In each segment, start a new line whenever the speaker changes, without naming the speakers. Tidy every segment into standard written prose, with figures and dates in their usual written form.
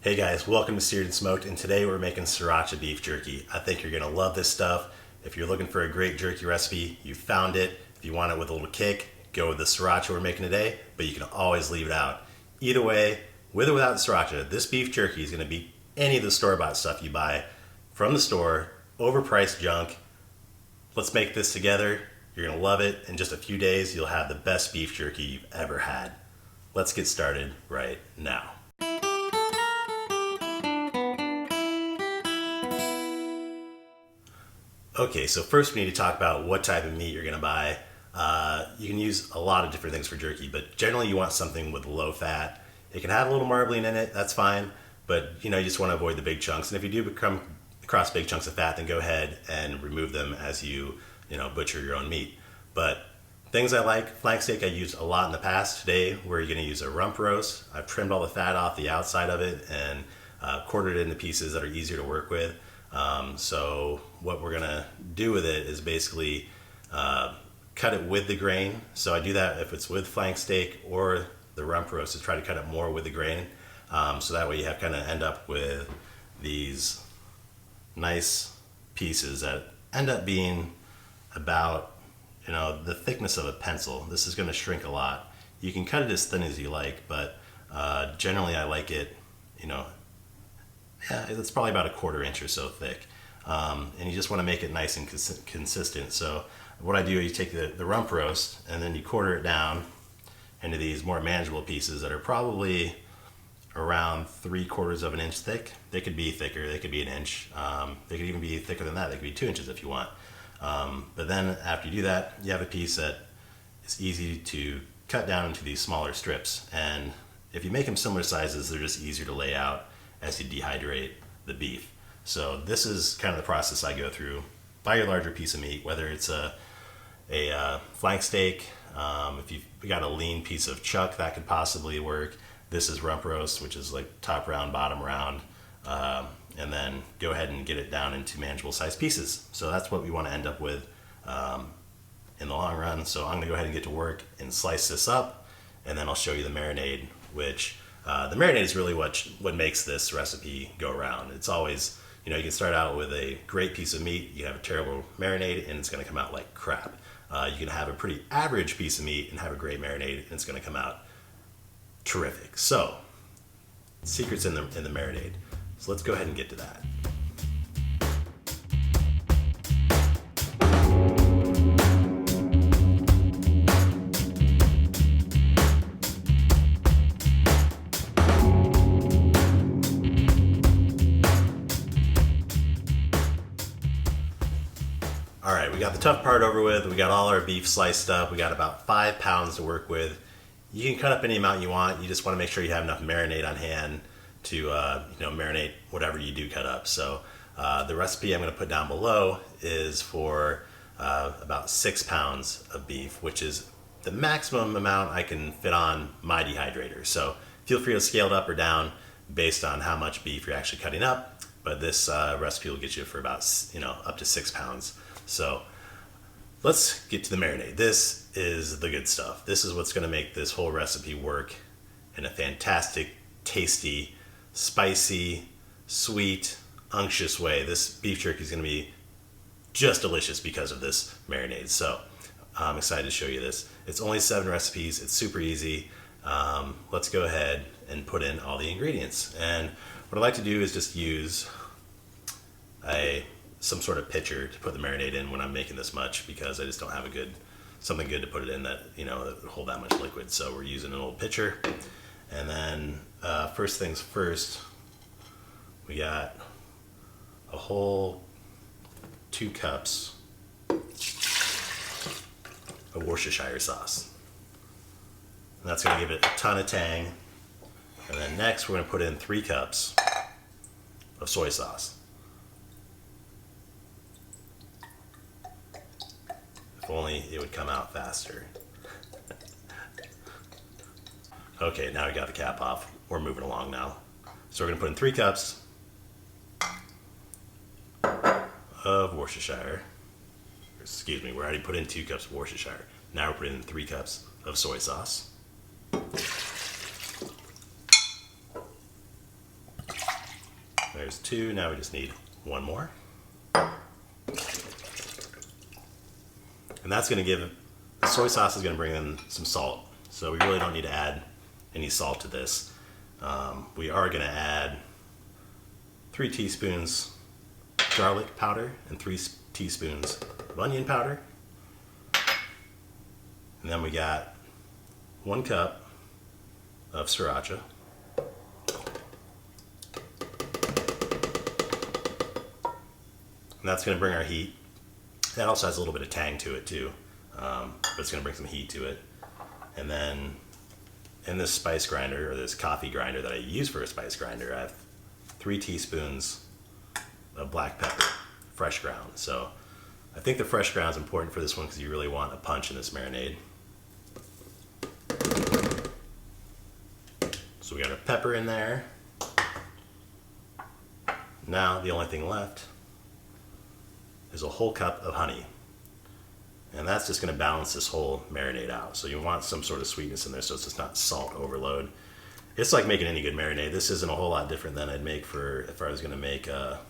Hey guys, welcome to Seared and Smoked, and today we're making Sriracha Beef Jerky. I think you're gonna love this stuff. If you're looking for a great jerky recipe, you found it. If you want it with a little kick, go with the Sriracha we're making today, but you can always leave it out. Either way, with or without Sriracha, this beef jerky is gonna beat any of the store-bought stuff you buy from the store, overpriced junk. Let's make this together. You're gonna love it. In just a few days, you'll have the best beef jerky you've ever had. Let's get started right now. Okay, so first we need to talk about what type of meat you're gonna buy. You can use a lot of different things for jerky, but generally you want something with low fat. It can have a little marbling in it, that's fine, but you just wanna avoid the big chunks. And if you do come across big chunks of fat, then go ahead and remove them as you butcher your own meat. But things I like, flank steak I used a lot in the past. Today we're gonna use a rump roast. I've trimmed all the fat off the outside of it and quartered it into pieces that are easier to work with. So what we're gonna do with it is basically cut it with the grain. So I do that if it's with flank steak or the rump roast, to try to cut it more with the grain. So that way you have kind of end up with these nice pieces that end up being about the thickness of a pencil. This is going to shrink a lot. You can cut it as thin as you like, but generally I like it, it's probably about 1/4 inch or so thick. And you just want to make it nice and consistent. So what I do is you take the rump roast and then you quarter it down into these more manageable pieces that are probably around 3/4 of an inch thick. They could be thicker, they could be an inch. They could even be thicker than that. They could be 2 inches if you want. But then after you do that, you have a piece that is easy to cut down into these smaller strips. And if you make them similar sizes, they're just easier to lay out as you dehydrate the beef. So this is kind of the process I go through. Buy your larger piece of meat, whether it's a flank steak, if you've got a lean piece of chuck, that could possibly work. This is rump roast, which is like top round, bottom round. And then go ahead and get it down into manageable sized pieces. So that's what we want to end up with in the long run. So I'm gonna go ahead and get to work and slice this up, and then I'll show you the marinade, which the marinade is really what makes this recipe go around. It's always, you can start out with a great piece of meat, you have a terrible marinade, and it's gonna come out like crap. You can have a pretty average piece of meat and have a great marinade, and it's gonna come out terrific. So, secrets in the marinade. So let's go ahead and get to that. All right, we got the tough part over with. We got all our beef sliced up. We got about 5 pounds to work with. You can cut up any amount you want. You just want to make sure you have enough marinade on hand to marinate whatever you do cut up. So the recipe I'm going to put down below is for about 6 pounds of beef, which is the maximum amount I can fit on my dehydrator. So feel free to scale it up or down based on how much beef you're actually cutting up. But this recipe will get you for about up to 6 pounds. So let's get to the marinade. This is the good stuff. This is what's going to make this whole recipe work in a fantastic, tasty, spicy, sweet, unctuous way. This beef jerky is going to be just delicious because of this marinade. So I'm excited to show you this. It's only 7 recipes. It's super easy. Let's go ahead and put in all the ingredients. And what I like to do is just use some sort of pitcher to put the marinade in when I'm making this much, because I just don't have something good to put it in that that would hold that much liquid. So we're using an old pitcher. And then first things first, we got a whole 2 cups of Worcestershire sauce. And that's going to give it a ton of tang. And then next we're going to put in 3 cups of soy sauce. If only it would come out faster. Okay, now we got the cap off. We're moving along now. So we're going to put in 3 cups of Worcestershire. Excuse me, we already put in 2 cups of Worcestershire. Now we're putting in 3 cups of soy sauce. there's 2. Now we just need 1 more. And that's going to give, the soy sauce is going to bring in some salt. So we really don't need to add any salt to this. We are going to add 3 teaspoons garlic powder and 3 teaspoons of onion powder. And then we got 1 cup of Sriracha. And that's going to bring our heat. That also has a little bit of tang to it too, but it's going to bring some heat to it. And then in this spice grinder, or this coffee grinder that I use for a spice grinder, I have 3 teaspoons of black pepper, fresh ground. So I think the fresh ground is important for this one because you really want a punch in this marinade. So we got our pepper in there. Now the only thing left is a whole cup of honey. And that's just going to balance this whole marinade out. So you want some sort of sweetness in there so it's just not salt overload. It's like making any good marinade. This isn't a whole lot different than I'd make for if I was going to make a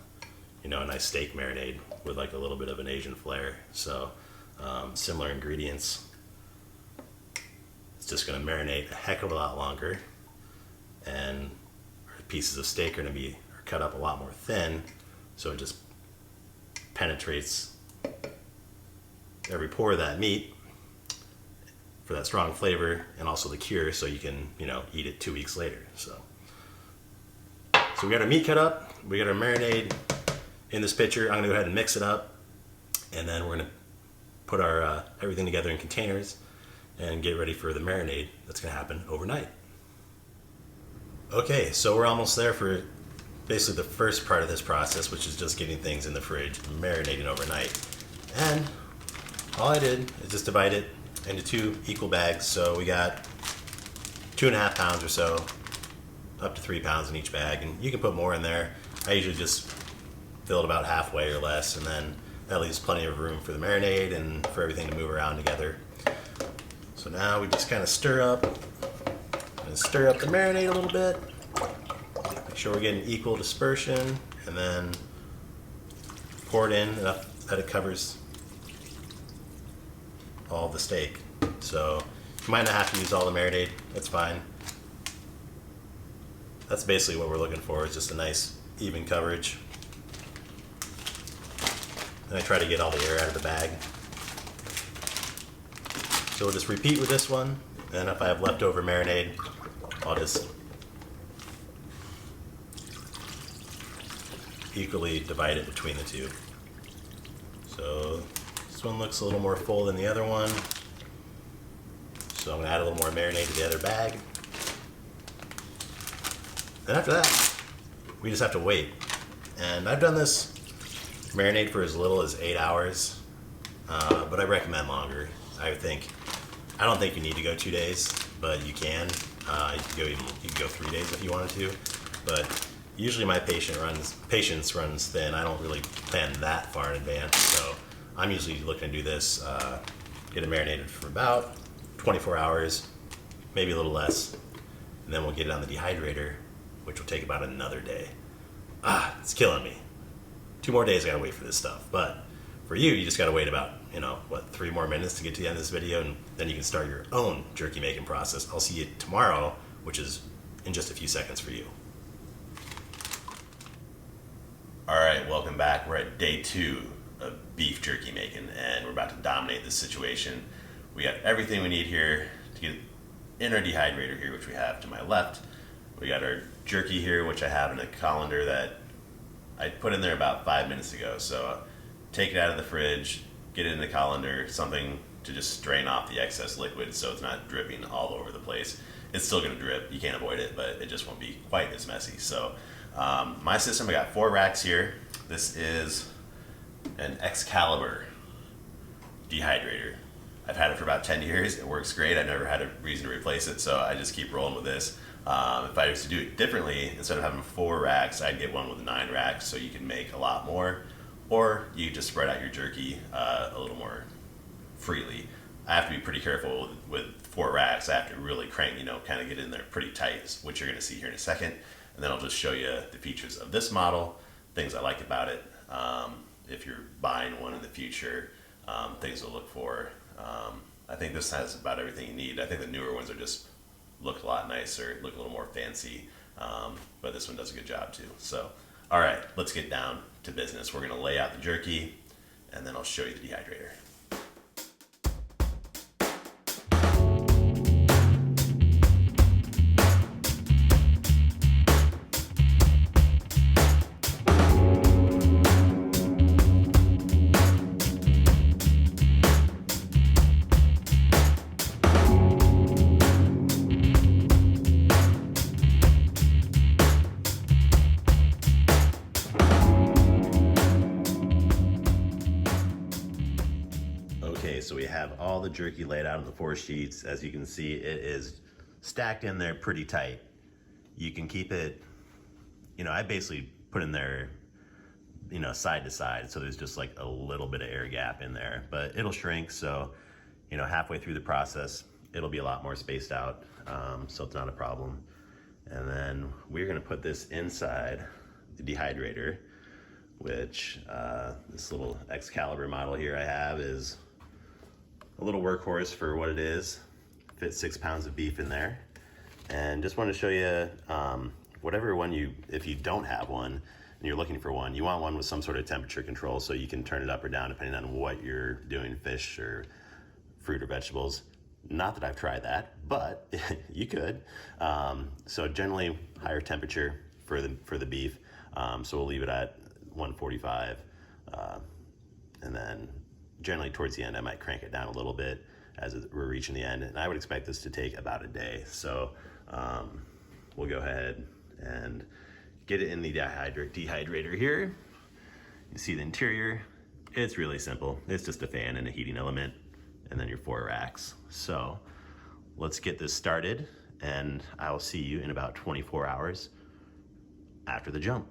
nice steak marinade with like a little bit of an Asian flair. So similar ingredients. It's just going to marinate a heck of a lot longer. And pieces of steak are going to be cut up a lot more thin. So it just penetrates every pore of that meat for that strong flavor and also the cure so you can, eat it 2 weeks later. So we got our meat cut up, we got our marinade in this pitcher. I'm gonna go ahead and mix it up, and then we're gonna put our everything together in containers and get ready for the marinade that's gonna happen overnight. Okay, so we're almost there for basically the first part of this process, which is just getting things in the fridge, marinating overnight. And all I did is just divide it into 2 equal bags. So we got 2.5 pounds or so, up to 3 pounds in each bag. And you can put more in there. I usually just fill it about halfway or less, and then that leaves plenty of room for the marinade and for everything to move around together. So now we just kind of stir up the marinade a little bit. Make sure we're getting equal dispersion, and then pour it in enough that it covers all the steak. So you might not have to use all the marinade, that's fine. That's basically what we're looking for, is just a nice even coverage. And I try to get all the air out of the bag. So we'll just repeat with this one, and if I have leftover marinade, I'll just equally divide it between the 2. So this one looks a little more full than the other one. So I'm going to add a little more marinade to the other bag. Then after that, we just have to wait. And I've done this marinade for as little as 8 hours, but I recommend longer. I don't think you need to go 2 days, but you can. You can go 3 days if you wanted to. But usually my patience runs thin. I don't really plan that far in advance, so I'm usually looking to do this, get it marinated for about 24 hours, maybe a little less, and then we'll get it on the dehydrator, which will take about another day. It's killing me. 2 more days I gotta wait for this stuff. But for you just gotta wait about, 3 more minutes to get to the end of this video, and then you can start your own jerky making process. I'll see you tomorrow, which is in just a few seconds for you. All right, welcome back. We're at day 2 of beef jerky making, and we're about to dominate this situation. We got everything we need here to get in our dehydrator here, which we have to my left. We got our jerky here, which I have in a colander that I put in there about 5 minutes ago. So take it out of the fridge, get it in the colander, something to just drain off the excess liquid so it's not dripping all over the place. It's still gonna drip, you can't avoid it, but it just won't be quite as messy. So my system, I got 4 racks here. This is an Excalibur dehydrator. I've had it for about 10 years. It works great. I've never had a reason to replace it, so I just keep rolling with this. If I was to do it differently, instead of having 4 racks, I'd get one with 9 racks so you can make a lot more, or you just spread out your jerky a little more freely. I have to be pretty careful with 4 racks. I have to really crank, kind of get in there pretty tight, which you're going to see here in a second. and then I'll just show you the features of this model, things I like about it. If you're buying one in the future, things to look for. I think this has about everything you need. I think the newer ones are just look a lot nicer, look a little more fancy, but this one does a good job too. So, all right, let's get down to business. We're gonna lay out the jerky, and then I'll show you the dehydrator. Okay, so we have all the jerky laid out on the 4 sheets. As you can see, it is stacked in there pretty tight. You can keep it, I basically put in there, side to side, so there's just like a little bit of air gap in there, but it'll shrink, so, halfway through the process, it'll be a lot more spaced out, so it's not a problem. And then we're gonna put this inside the dehydrator, which this little Excalibur model here I have is a little workhorse for what it is. Fits 6 pounds of beef in there. And just want to show you whatever one if you don't have one and you're looking for one, you want one with some sort of temperature control so you can turn it up or down depending on what you're doing, fish or fruit or vegetables. Not that I've tried that, but you could. So generally higher temperature for the beef. So we'll leave it at 145, and then generally towards the end I might crank it down a little bit as we're reaching the end, and I would expect this to take about a day. So we'll go ahead and get it in the dehydrator here. You see the interior, it's really simple. It's just a fan and a heating element, and then your 4 racks. So let's get this started, and I'll see you in about 24 hours after the jump.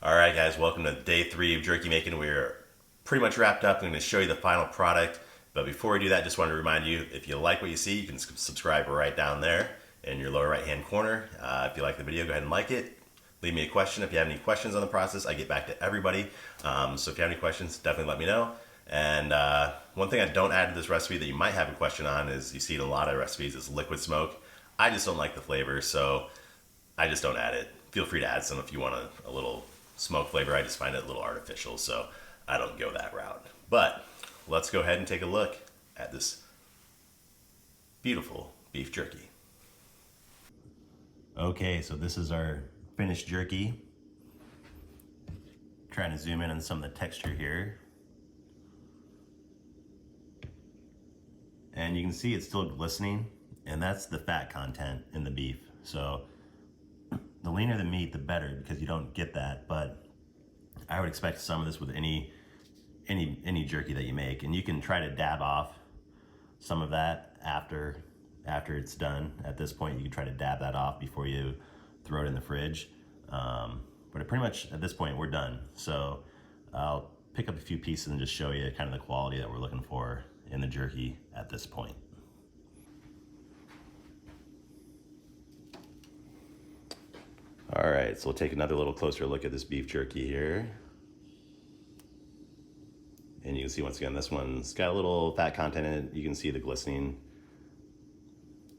All right, guys, welcome to day 3 of jerky making. We're pretty much wrapped up. I'm going to show you the final product, but before we do that, just want to remind you, if you like what you see, you can subscribe right down there in your lower right hand corner. If you like the video, go ahead and like it. Leave me a question if you have any questions on the process. I get back to everybody, so if you have any questions, definitely let me know. And one thing I don't add to this recipe that you might have a question on is, you see in a lot of recipes, is liquid smoke. I just don't like the flavor, so I just don't add it. Feel free to add some if you want a little smoke flavor. I just find it a little artificial, so I don't go that route. But let's go ahead and take a look at this beautiful beef jerky. Okay, so this is our finished jerky. Trying to zoom in on some of the texture here. And you can see it's still glistening, and that's the fat content in the beef. So the leaner the meat, the better, because you don't get that. But I would expect some of this with any jerky that you make, and you can try to dab off some of that after it's done. At this point, you can try to dab that off before you throw it in the fridge. But pretty much at this point, we're done. So I'll pick up a few pieces and just show you kind of the quality that we're looking for in the jerky at this point. All right, so we'll take another little closer look at this beef jerky here. And you can see, once again, this one's got a little fat content in it. You can see the glistening.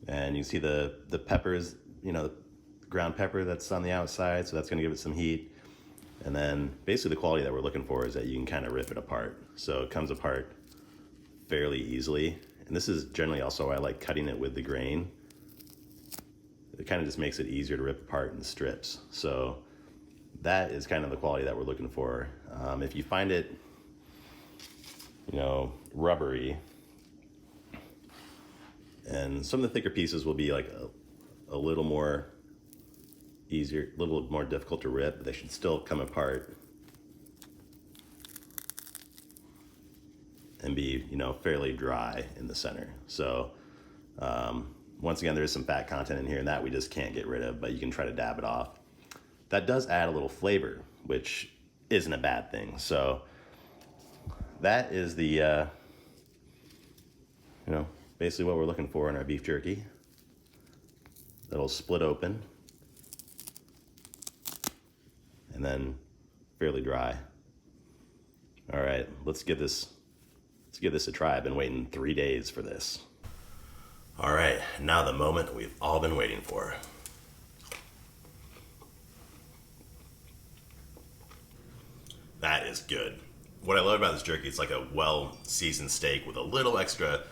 And you can see the peppers, the ground pepper that's on the outside, so that's gonna give it some heat. And then basically the quality that we're looking for is that you can kind of rip it apart. So it comes apart fairly easily. And this is generally also why I like cutting it with the grain. It kind of just makes it easier to rip apart in strips. So that is kind of the quality that we're looking for. If you find it, rubbery, and some of the thicker pieces will be like a little more easier, a little more difficult to rip, but they should still come apart and be, fairly dry in the center. So once again, there is some fat content in here, and that we just can't get rid of, but you can try to dab it off. That does add a little flavor, which isn't a bad thing. So that is the, basically what we're looking for in our beef jerky. That'll split open. and then fairly dry. All right, let's give this a try. I've been waiting 3 days for this. All right, now the moment we've all been waiting for. That is good. What I love about this jerky, it's like a well-seasoned steak with a little extra,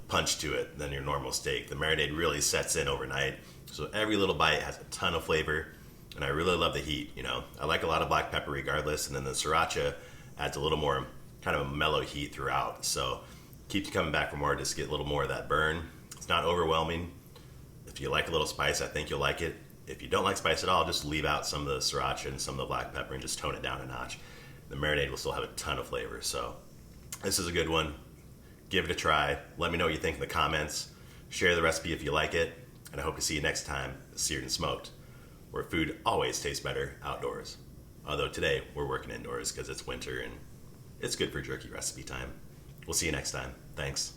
punch to it than your normal steak. The marinade really sets in overnight, so every little bite has a ton of flavor, and I really love the heat. I like a lot of black pepper regardless, and then the sriracha adds a little more kind of a mellow heat throughout, so keep you coming back for more. Just get a little more of that burn. It's not overwhelming. If you like a little spice, I think you'll like it. If you don't like spice at all, just leave out some of the sriracha and some of the black pepper and just tone it down a notch. The marinade will still have a ton of flavor. So this is a good one. Give it a try. Let me know what you think in the comments. Share the recipe if you like it. And I hope to see you next time at Seared and Smoked, where food always tastes better outdoors. Although today we're working indoors because it's winter and it's good for jerky recipe time. We'll see you next time. Thanks.